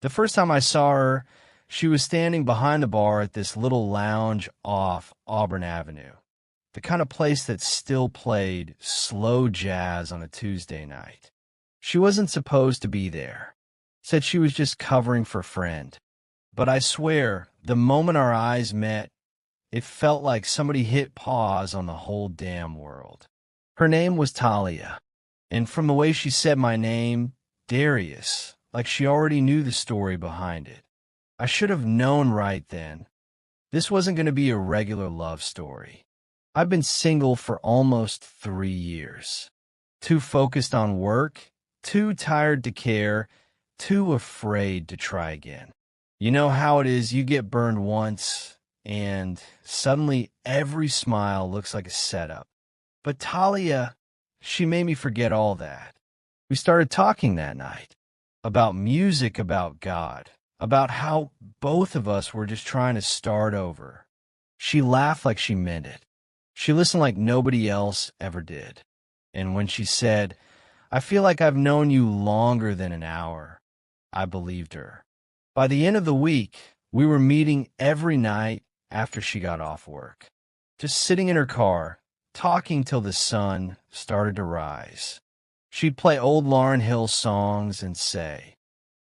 The first time I saw her, she was standing behind the bar at this little lounge off Auburn Avenue, the kind of place that still played slow jazz on a Tuesday night. She wasn't supposed to be there. Said she was just covering for a friend. But I swear, the moment our eyes met, it felt like somebody hit pause on the whole damn world. Her name was Talia, and from the way she said my name, Darius, like she already knew the story behind it. I should have known right then. This wasn't going to be a regular love story. I've been single for almost 3 years. Too focused on work, too tired to care, too afraid to try again. You know how it is, you get burned once, and suddenly every smile looks like a setup. But Talia, she made me forget all that. We started talking that night about music, about God, about how both of us were just trying to start over. She laughed like she meant it. She listened like nobody else ever did. And when she said, "I feel like I've known you longer than an hour," I believed her. By the end of the week, we were meeting every night after she got off work, just sitting in her car, talking till the sun started to rise. She'd play old Lauryn Hill songs and say,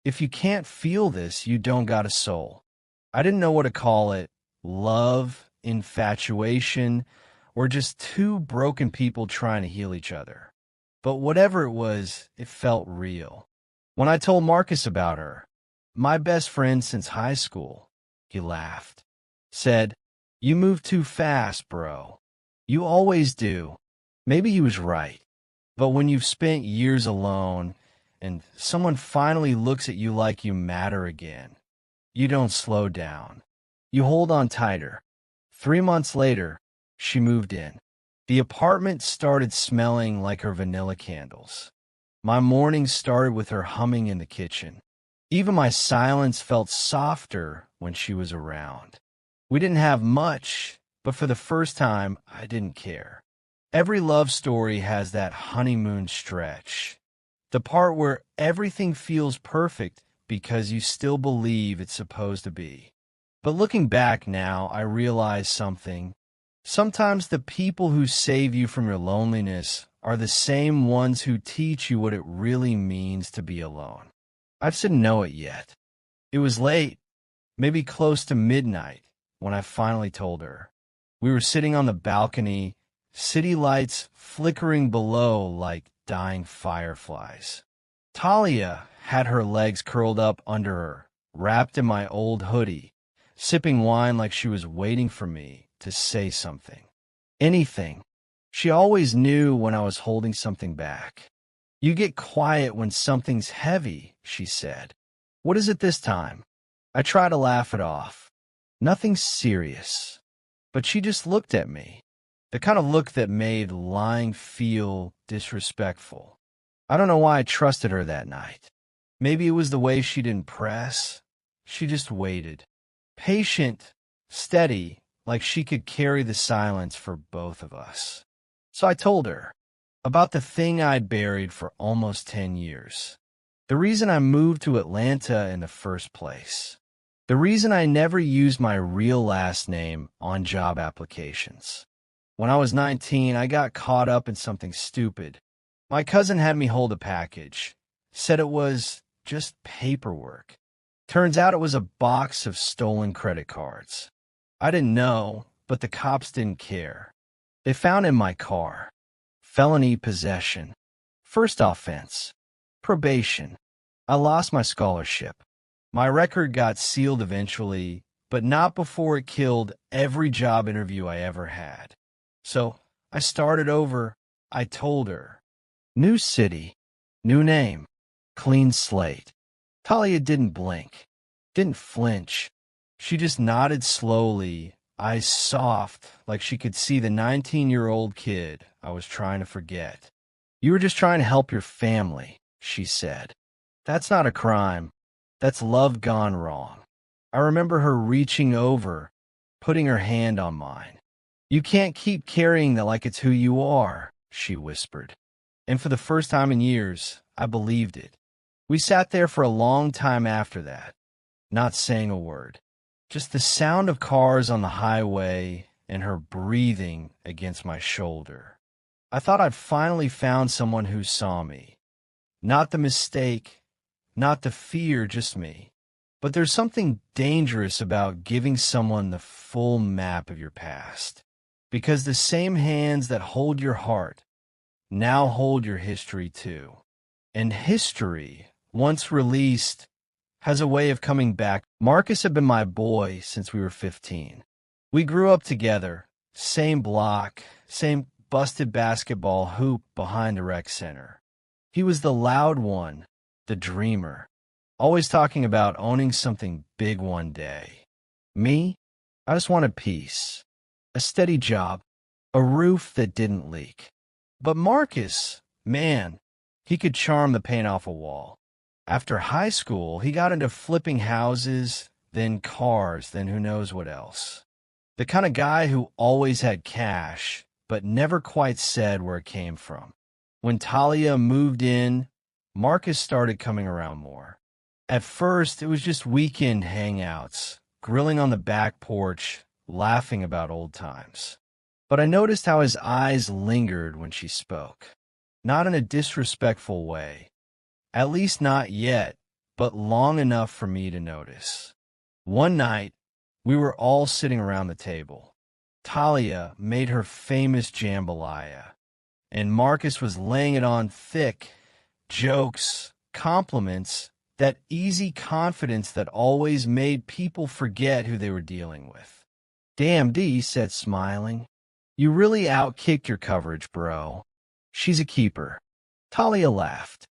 "If you can't feel this, you don't got a soul." I didn't know what to call it, love, infatuation, or just two broken people trying to heal each other. But whatever it was, it felt real. When I told Marcus about her, my best friend since high school, he laughed. Said, "You move too fast, bro. You always do." Maybe he was right. But when you've spent years alone and someone finally looks at you like you matter again, you don't slow down. You hold on tighter. 3 months later, she moved in. The apartment started smelling like her vanilla candles. My mornings started with her humming in the kitchen. Even my silence felt softer when she was around. We didn't have much, but for the first time, I didn't care. Every love story has that honeymoon stretch, the part where everything feels perfect because you still believe it's supposed to be. But looking back now, I realize something. Sometimes the people who save you from your loneliness are the same ones who teach you what it really means to be alone. I just didn't know it yet. It was late, maybe close to midnight, when I finally told her. We were sitting on the balcony, city lights flickering below like dying fireflies. Talia had her legs curled up under her, wrapped in my old hoodie, sipping wine like she was waiting for me to say something. Anything. She always knew when I was holding something back. "You get quiet when something's heavy," she said. "What is it this time?" I try to laugh it off. Nothing serious. But she just looked at me, the kind of look that made lying feel disrespectful. I don't know why I trusted her that night. Maybe it was the way she didn't press. She just waited. Patient, steady, like she could carry the silence for both of us. So I told her about the thing I'd buried for almost 10 years. The reason I moved to Atlanta in the first place. The reason I never used my real last name on job applications. When I was 19, I got caught up in something stupid. My cousin had me hold a package. Said it was just paperwork. Turns out it was a box of stolen credit cards. I didn't know, but the cops didn't care. They found it in my car. Felony possession. First offense. Probation. I lost my scholarship. My record got sealed eventually, but not before it killed every job interview I ever had. So I started over. I told her. New city, new name, clean slate. Talia didn't blink, didn't flinch. She just nodded slowly, eyes soft, like she could see the 19-year-old kid I was trying to forget. "You were just trying to help your family," she said. "That's not a crime. That's love gone wrong." I remember her reaching over, putting her hand on mine. "You can't keep carrying that like it's who you are," she whispered. And for the first time in years, I believed it. We sat there for a long time after that, not saying a word. Just the sound of cars on the highway and her breathing against my shoulder. I thought I'd finally found someone who saw me. Not the mistake, not the fear, just me. But there's something dangerous about giving someone the full map of your past. Because the same hands that hold your heart now hold your history too. And history, once released, has a way of coming back. Marcus had been my boy since we were 15. We grew up together, same block, same busted basketball hoop behind the rec center. He was the loud one, the dreamer, always talking about owning something big one day. Me, I just wanted peace, a steady job, a roof that didn't leak. But Marcus, man, he could charm the paint off a wall. After high school, he got into flipping houses, then cars, then who knows what else. The kind of guy who always had cash, but never quite said where it came from. When Talia moved in, Marcus started coming around more. At first, it was just weekend hangouts, grilling on the back porch, laughing about old times. But I noticed how his eyes lingered when she spoke. Not in a disrespectful way. At least not yet, but long enough for me to notice. One night, we were all sitting around the table. Talia made her famous jambalaya, and Marcus was laying it on thick, jokes, compliments, that easy confidence that always made people forget who they were dealing with. "Damn, D," said, smiling. "You really outkicked your coverage, bro. She's a keeper." Talia laughed.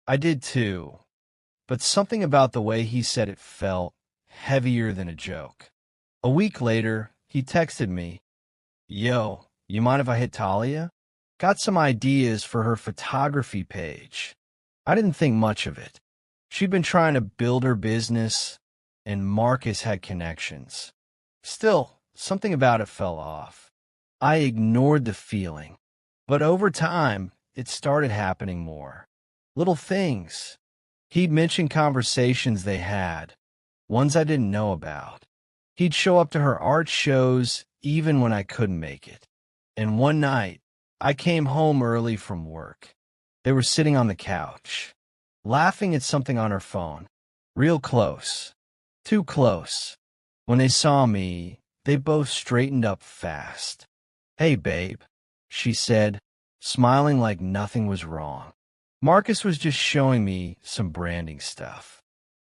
I did too, but something about the way he said it felt heavier than a joke. A week later, he texted me, "Yo, you mind if I hit Talia? Got some ideas for her photography page." I didn't think much of it. She'd been trying to build her business, and Marcus had connections. Still, something about it fell off. I ignored the feeling, but over time, it started happening more. Little things. He'd mention conversations they had, ones I didn't know about. He'd show up to her art shows even when I couldn't make it. And one night, I came home early from work. They were sitting on the couch, laughing at something on her phone. Real close. Too close. When they saw me, they both straightened up fast. "Hey, babe," she said, smiling like nothing was wrong. Marcus was just showing me some branding stuff.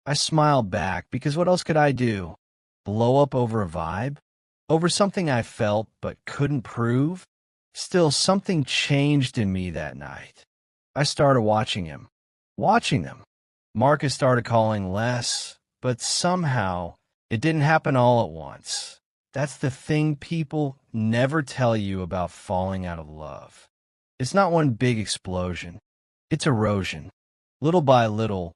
I smiled back because what else could I do? Blow up over a vibe? Over something I felt but couldn't prove? Still, something changed in me that night. I started watching him. Watching them. Marcus started calling less, but somehow it didn't happen all at once. That's the thing people never tell you about falling out of love. It's not one big explosion. It's erosion. Little by little,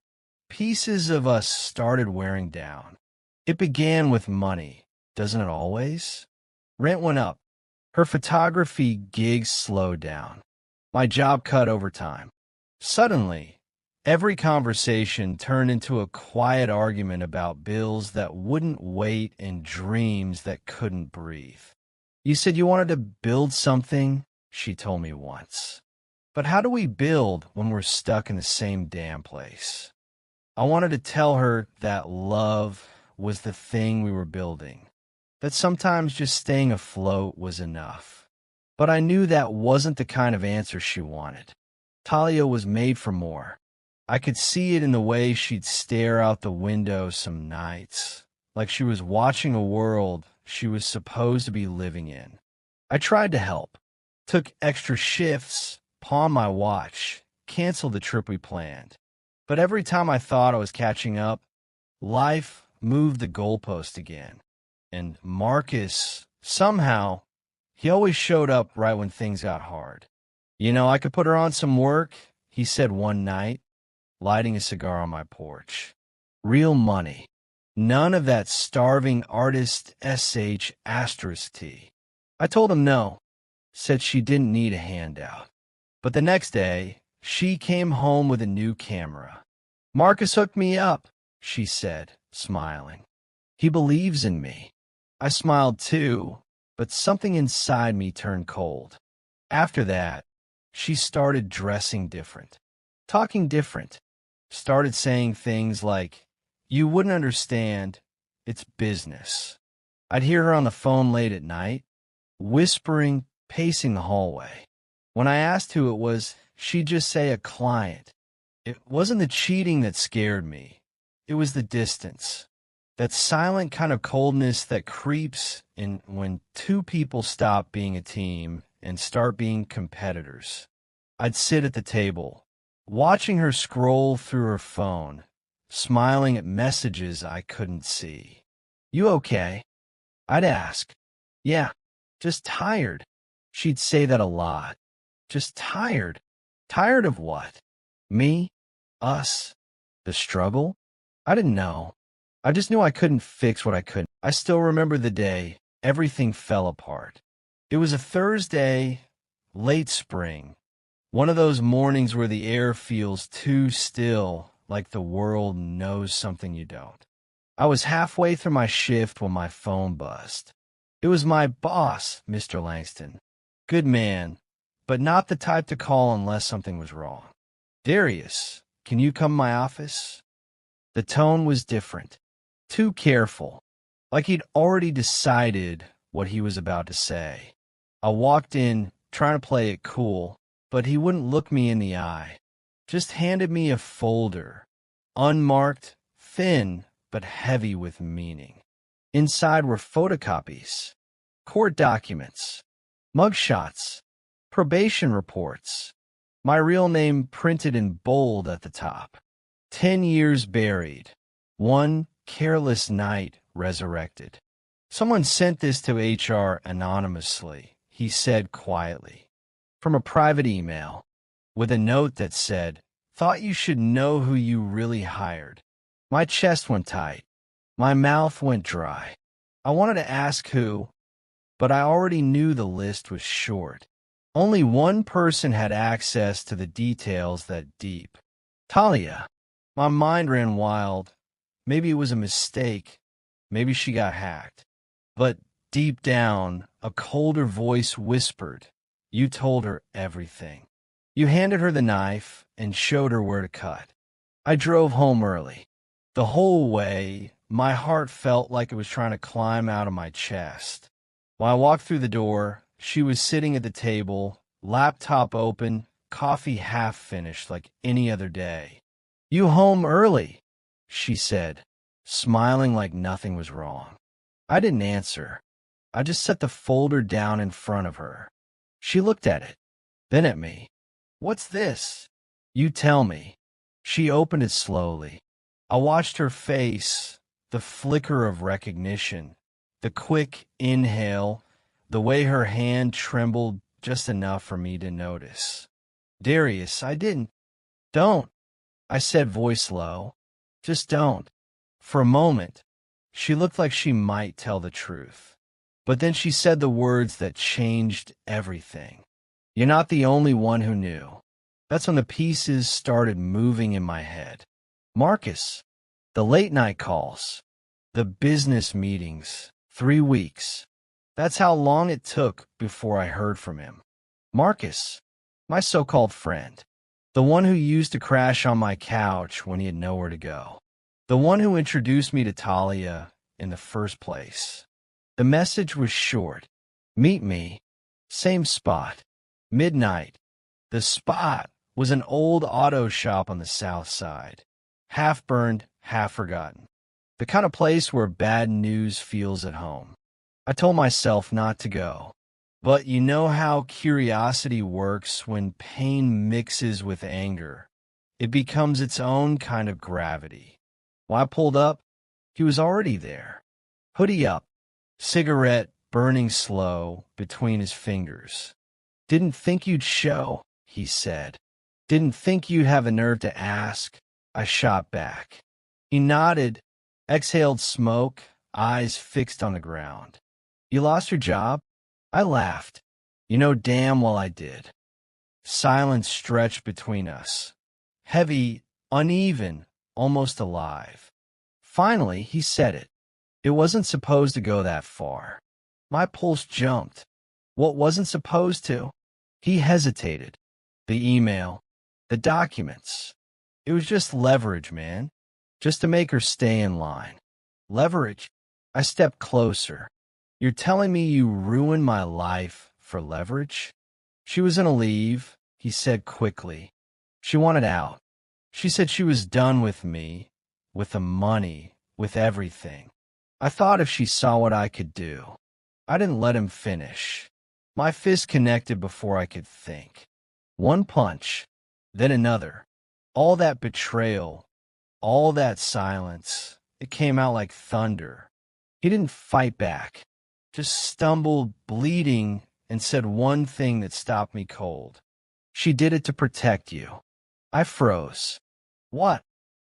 pieces of us started wearing down. It began with money, doesn't it always? Rent went up. Her photography gigs slowed down. My job cut overtime. Suddenly, every conversation turned into a quiet argument about bills that wouldn't wait and dreams that couldn't breathe. "You said you wanted to build something," she told me once. "But how do we build when we're stuck in the same damn place?" I wanted to tell her that love was the thing we were building, that sometimes just staying afloat was enough. But I knew that wasn't the kind of answer she wanted. Talia was made for more. I could see it in the way she'd stare out the window some nights, like she was watching a world she was supposed to be living in. I tried to help, took extra shifts, pawned my watch, canceled the trip we planned. But every time I thought I was catching up, life moved the goalpost again. And Marcus, somehow, he always showed up right when things got hard. "You know, I could put her on some work," he said one night, lighting a cigar on my porch. Real money. None of that starving artist SH asterisk T. I told him no, said she didn't need a handout. But the next day, she came home with a new camera. Marcus hooked me up, she said, smiling. He believes in me. I smiled too, but something inside me turned cold. After that, she started dressing different, talking different, started saying things like, "You wouldn't understand, it's business." I'd hear her on the phone late at night, whispering, pacing the hallway. When I asked who it was, she'd just say a client. It wasn't the cheating that scared me. It was the distance. That silent kind of coldness that creeps in when two people stop being a team and start being competitors. I'd sit at the table, watching her scroll through her phone, smiling at messages I couldn't see. "You okay?" I'd ask. "Yeah, just tired." She'd say that a lot. Just tired. Tired of what? Me? Us? The struggle? I didn't know. I just knew I couldn't fix what I couldn't. I still remember the day everything fell apart. It was a Thursday, late spring. One of those mornings where the air feels too still, like the world knows something you don't. I was halfway through my shift when my phone buzzed. It was my boss, Mr. Langston. Good man, but not the type to call unless something was wrong. "Darius, can you come to my office?" The tone was different, too careful, like he'd already decided what he was about to say. I walked in, trying to play it cool, but he wouldn't look me in the eye. Just handed me a folder, unmarked, thin, but heavy with meaning. Inside were photocopies, court documents, mugshots, probation reports, my real name printed in bold at the top. 10 years buried, one careless night resurrected. "Someone sent this to HR anonymously," he said quietly, from a private email, with a note that said, "Thought you should know who you really hired." My chest went tight. My mouth went dry. I wanted to ask who, but I already knew the list was short. Only one person had access to the details that deep. Talia. My mind ran wild. Maybe it was a mistake. Maybe she got hacked. But deep down, a colder voice whispered, "You told her everything. You handed her the knife and showed her where to cut." I drove home early. The whole way, my heart felt like it was trying to climb out of my chest. When I walked through the door, she was sitting at the table, laptop open, coffee half finished like any other day. "You home early," she said, smiling like nothing was wrong. I didn't answer. I just set the folder down in front of her. She looked at it, then at me. "What's this?" "You tell me." She opened it slowly. I watched her face, the flicker of recognition, the quick inhale, the way her hand trembled just enough for me to notice. "Darius, I didn't." "Don't," I said, voice low. "Just don't." For a moment, she looked like she might tell the truth. But then she said the words that changed everything. "You're not the only one who knew." That's when the pieces started moving in my head. Marcus, the late night calls, the business meetings, 3 weeks. That's how long it took before I heard from him. Marcus, my so-called friend, the one who used to crash on my couch when he had nowhere to go, the one who introduced me to Talia in the first place. The message was short. "Meet me, same spot, midnight." The spot was an old auto shop on the south side, half burned, half forgotten. The kind of place where bad news feels at home. I told myself not to go. But you know how curiosity works when pain mixes with anger. It becomes its own kind of gravity. When I pulled up, he was already there. Hoodie up, cigarette burning slow between his fingers. "Didn't think you'd show," he said. "Didn't think you'd have the nerve to ask." I shot back. He nodded, exhaled smoke, eyes fixed on the ground. "You lost your job?" I laughed. "You know damn well I did." Silence stretched between us. Heavy, uneven, almost alive. Finally, he said it. It wasn't supposed to go that far. My pulse jumped. What wasn't supposed to? He hesitated. The email, the documents. It was just leverage, man. Just to make her stay in line. Leverage? I stepped closer. You're telling me you ruined my life for leverage? She was gonna leave, he said quickly. She wanted out. She said she was done with me, with the money, with everything. I thought if she saw what I could do. I didn't let him finish. My fist connected before I could think. One punch, then another. All that betrayal, all that silence, it came out like thunder. He didn't fight back, just stumbled, bleeding, and said one thing that stopped me cold. She did it to protect you. I froze. What?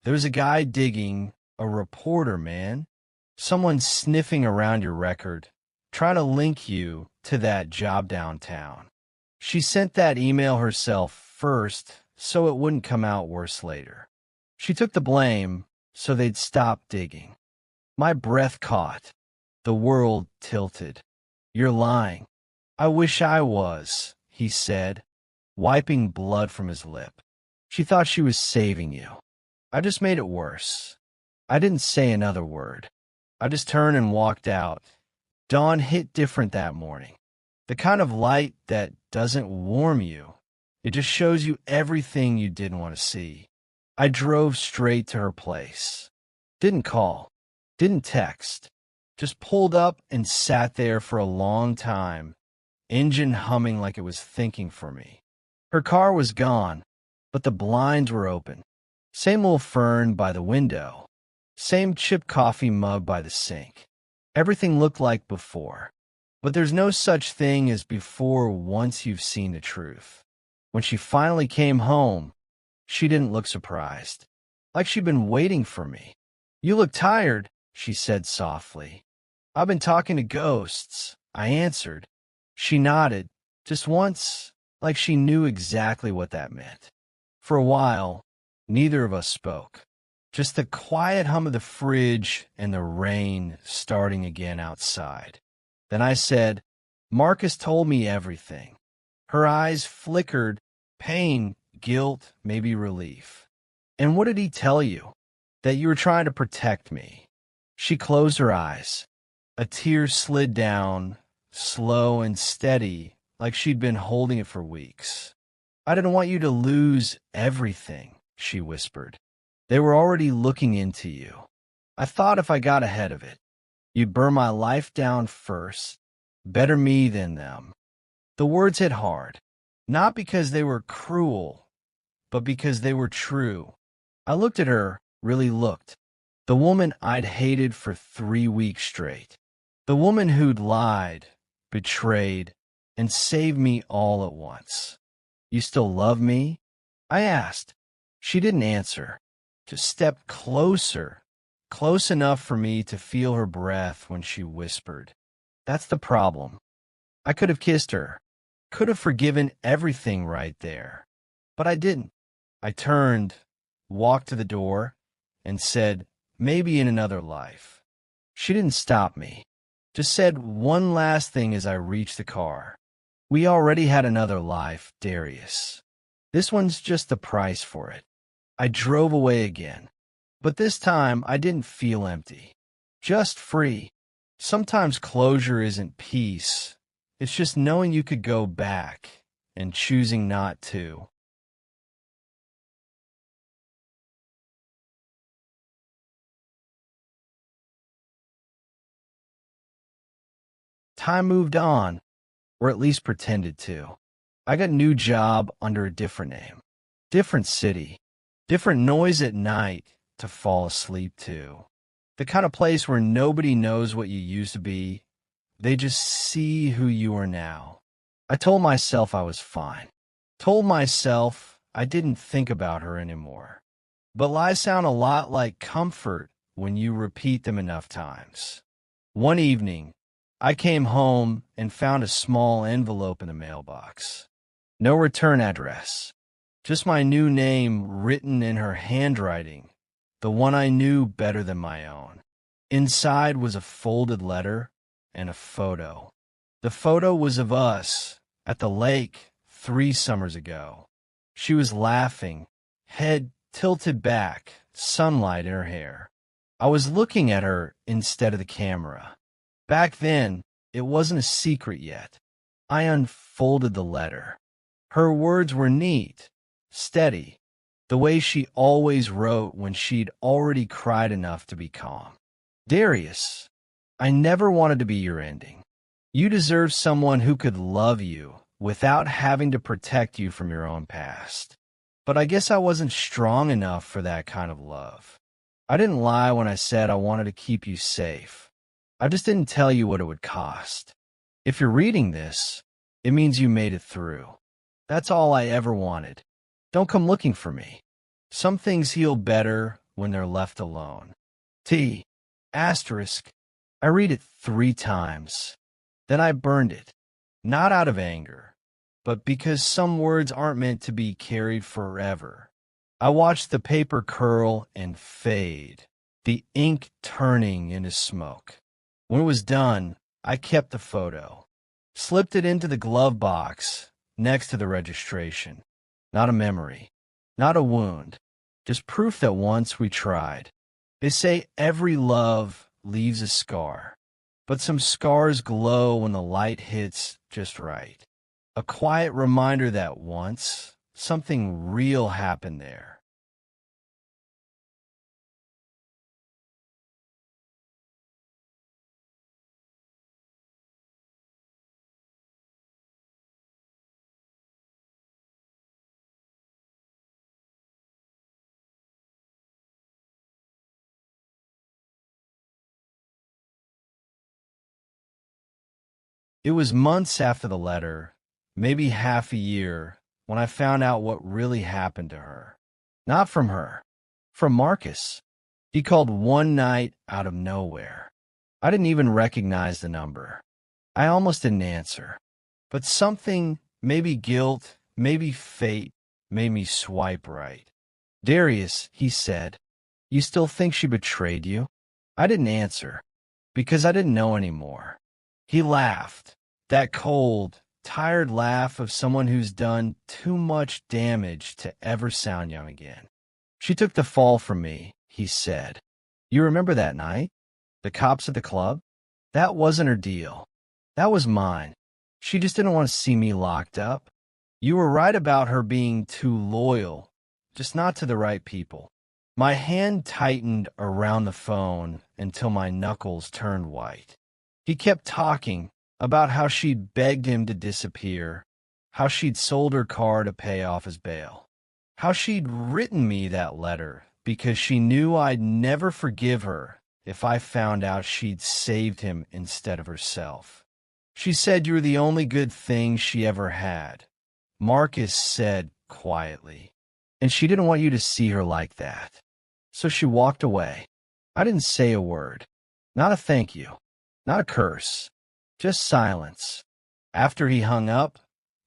There was a guy digging, a reporter, man. Someone sniffing around your record, trying to link you to that job downtown. She sent that email herself first, so it wouldn't come out worse later. She took the blame, so they'd stop digging. My breath caught. The world tilted. You're lying. I wish I was, he said, wiping blood from his lip. She thought she was saving you. I just made it worse. I didn't say another word. I just turned and walked out. Dawn hit different that morning. The kind of light that doesn't warm you. It just shows you everything you didn't want to see. I drove straight to her place. Didn't call. Didn't text. Just pulled up and sat there for a long time, engine humming like it was thinking for me. Her car was gone, but the blinds were open. Same old fern by the window. Same chipped coffee mug by the sink. Everything looked like before. But there's no such thing as before once you've seen the truth. When she finally came home, she didn't look surprised. Like she'd been waiting for me. You look tired, she said softly. I've been talking to ghosts, I answered. She nodded, just once, like she knew exactly what that meant. For a while, neither of us spoke. Just the quiet hum of the fridge and the rain starting again outside. Then I said, Marcus told me everything. Her eyes flickered, pain, guilt, maybe relief. And what did he tell you? That you were trying to protect me. She closed her eyes. A tear slid down, slow and steady, like she'd been holding it for weeks. I didn't want you to lose everything, she whispered. They were already looking into you. I thought if I got ahead of it, you'd burn my life down first. Better me than them. The words hit hard, not because they were cruel, but because they were true. I looked at her, really looked. The woman I'd hated for 3 weeks straight. The woman who'd lied, betrayed, and saved me all at once. You still love me? I asked. She didn't answer. Just stepped closer, close enough for me to feel her breath when she whispered. That's the problem. I could have kissed her, could have forgiven everything right there, but I didn't. I turned, walked to the door, and said, maybe in another life. She didn't stop me, just said one last thing as I reached the car. We already had another life, Darius. This one's just the price for it. I drove away again, but this time I didn't feel empty, just free. Sometimes closure isn't peace. It's just knowing you could go back and choosing not to. Time moved on, or at least pretended to. I got a new job under a different name, different city, different noise at night to fall asleep to. The kind of place where nobody knows what you used to be. They just see who you are now. I told myself I was fine. Told myself I didn't think about her anymore. But lies sound a lot like comfort when you repeat them enough times. One evening, I came home and found a small envelope in the mailbox. No return address. Just my new name written in her handwriting the one I knew better than my own. Inside was a folded letter and a photo. The photo was of us at the lake 3 summers ago. She was laughing, head tilted back, sunlight in her hair. I was looking at her instead of the camera. Back then, it wasn't a secret yet. I unfolded the letter. Her words were neat, steady, the way she always wrote when she'd already cried enough to be calm. Darius, I never wanted to be your ending. You deserve someone who could love you without having to protect you from your own past. But I guess I wasn't strong enough for that kind of love. I didn't lie when I said I wanted to keep you safe. I just didn't tell you what it would cost. If you're reading this, it means you made it through. That's all I ever wanted. Don't come looking for me. Some things heal better when they're left alone. T. Asterisk. I read it 3 times. Then I burned it. Not out of anger, but because some words aren't meant to be carried forever. I watched the paper curl and fade, the ink turning into smoke. When it was done, I kept the photo, slipped it into the glove box next to the registration. Not a memory, not a wound, just proof that once we tried. They say every love leaves a scar, but some scars glow when the light hits just right. A quiet reminder that once something real happened there. It was months after the letter, maybe half a year, when I found out what really happened to her. Not from her, from Marcus. He called one night out of nowhere. I didn't even recognize the number. I almost didn't answer. But something, maybe guilt, maybe fate, made me swipe right. Darius, he said, you still think she betrayed you? I didn't answer, because I didn't know anymore. He laughed, that cold, tired laugh of someone who's done too much damage to ever sound young again. She took the fall from me, he said. You remember that night? The cops at the club? That wasn't her deal. That was mine. She just didn't want to see me locked up. You were right about her being too loyal, just not to the right people. My hand tightened around the phone until my knuckles turned white. He kept talking about how she'd begged him to disappear, how she'd sold her car to pay off his bail, how she'd written me that letter because she knew I'd never forgive her if I found out she'd saved him instead of herself. She said you were the only good thing she ever had, Marcus said quietly, and she didn't want you to see her like that. So she walked away. I didn't say a word, not a thank you, not a curse, just silence. After he hung up,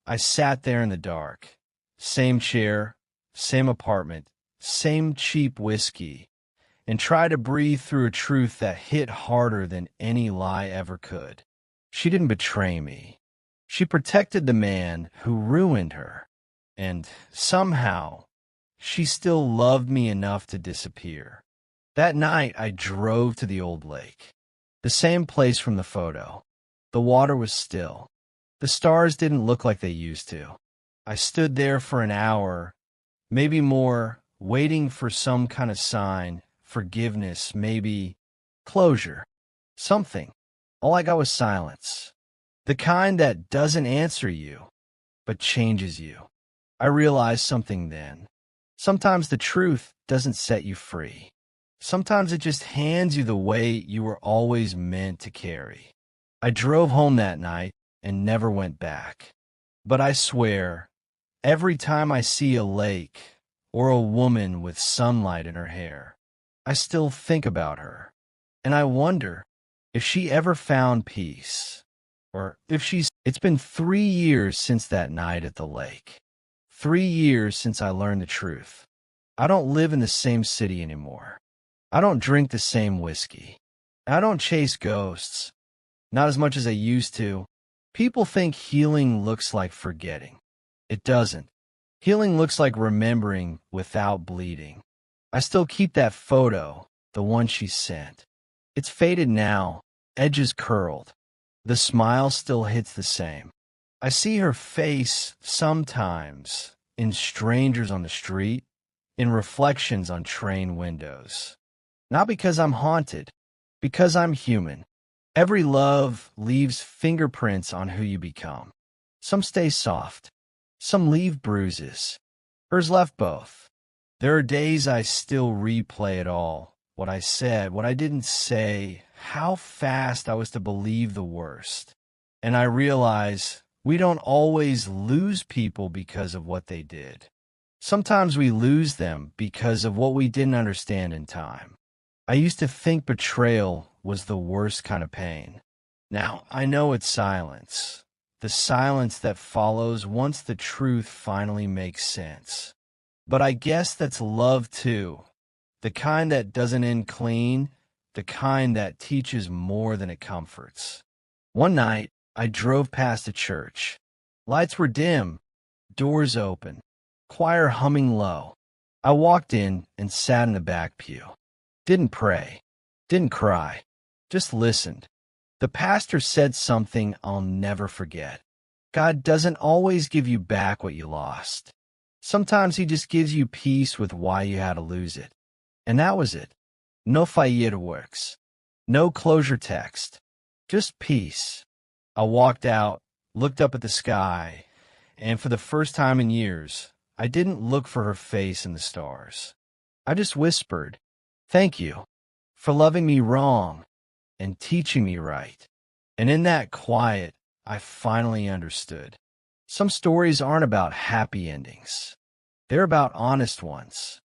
I sat there in the dark. Same chair, same apartment, same cheap whiskey, and tried to breathe through a truth that hit harder than any lie ever could. She didn't betray me. She protected the man who ruined her. And somehow, she still loved me enough to disappear. That night, I drove to the old lake. The same place from the photo. The water was still. The stars didn't look like they used to. I stood there for an hour, maybe more, waiting for some kind of sign, forgiveness, maybe closure, something. All I got was silence. The kind that doesn't answer you, but changes you. I realized something then. Sometimes the truth doesn't set you free. Sometimes it just hands you the weight you were always meant to carry. I drove home that night and never went back. But I swear, every time I see a lake or a woman with sunlight in her hair, I still think about her. And I wonder if she ever found peace. Or if she's... It's been 3 years since that night at the lake. 3 years since I learned the truth. I don't live in the same city anymore. I don't drink the same whiskey. I don't chase ghosts, not as much as I used to. People think healing looks like forgetting. It doesn't. Healing looks like remembering without bleeding. I still keep that photo, the one she sent. It's faded now, edges curled. The smile still hits the same. I see her face sometimes in strangers on the street, in reflections on train windows. Not because I'm haunted, because I'm human. Every love leaves fingerprints on who you become. Some stay soft, some leave bruises. Hers left both. There are days I still replay it all. What I said, what I didn't say, how fast I was to believe the worst. And I realize we don't always lose people because of what they did. Sometimes we lose them because of what we didn't understand in time. I used to think betrayal was the worst kind of pain. Now, I know it's silence. The silence that follows once the truth finally makes sense. But I guess that's love too. The kind that doesn't end clean, the kind that teaches more than it comforts. One night, I drove past a church. Lights were dim, doors open, choir humming low. I walked in and sat in the back pew. Didn't pray, didn't cry, just listened. The pastor said something I'll never forget. God doesn't always give you back what you lost. Sometimes he just gives you peace with why you had to lose it. And that was it. No fireworks, no closure text, just peace. I walked out, looked up at the sky, and for the first time in years, I didn't look for her face in the stars. I just whispered, "Thank you for loving me wrong and teaching me right." And in that quiet, I finally understood. Some stories aren't about happy endings. They're about honest ones.